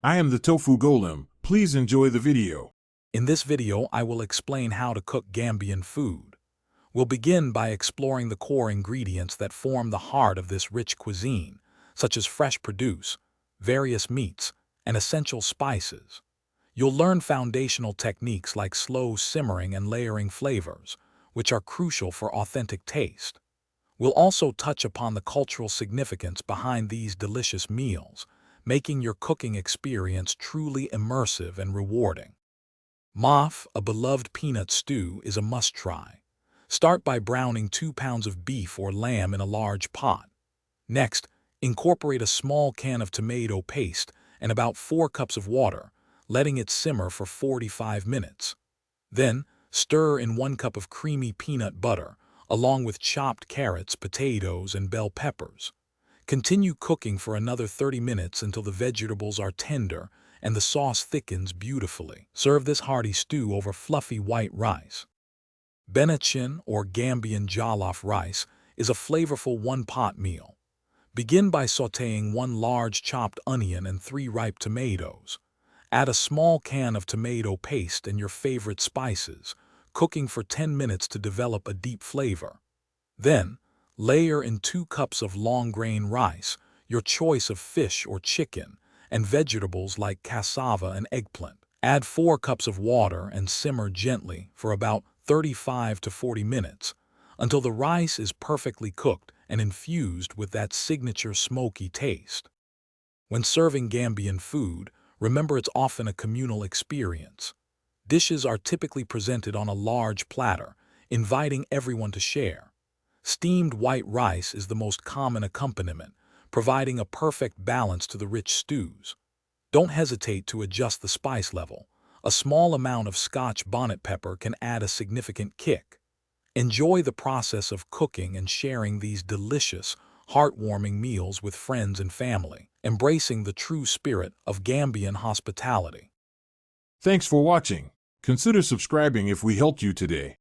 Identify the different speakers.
Speaker 1: I am the Tofu Golem. Please enjoy the video.
Speaker 2: In this video, I will explain how to cook Gambian food. We'll begin by exploring the core ingredients that form the heart of this rich cuisine, such as fresh produce, various meats, and essential spices. You'll learn foundational techniques like slow simmering and layering flavors, which are crucial for authentic taste. We'll also touch upon the cultural significance behind these delicious meals, making your cooking experience truly immersive and rewarding. Maafe, a beloved peanut stew, is a must-try. Start by browning 2 pounds of beef or lamb in a large pot. Next, incorporate a small can of tomato paste and about 4 cups of water, letting it simmer for 45 minutes. Then, stir in 1 cup of creamy peanut butter, along with chopped carrots, potatoes, and bell peppers. Continue cooking for another 30 minutes until the vegetables are tender and the sauce thickens beautifully. Serve this hearty stew over fluffy white rice. Benachin, or Gambian jollof rice, is a flavorful one-pot meal. Begin by sautéing 1 large chopped onion and 3 ripe tomatoes. Add a small can of tomato paste and your favorite spices, cooking for 10 minutes to develop a deep flavor. Then, layer in 2 cups of long-grain rice, your choice of fish or chicken, and vegetables like cassava and eggplant. Add 4 cups of water and simmer gently for about 35 to 40 minutes until the rice is perfectly cooked and infused with that signature smoky taste. When serving Gambian food, remember it's often a communal experience. Dishes are typically presented on a large platter, inviting everyone to share. Steamed white rice is the most common accompaniment, providing a perfect balance to the rich stews. Don't hesitate to adjust the spice level. A small amount of Scotch bonnet pepper can add a significant kick. Enjoy the process of cooking and sharing these delicious, heartwarming meals with friends and family, embracing the true spirit of Gambian hospitality.
Speaker 1: Thanks for watching. Consider subscribing if we helped you today.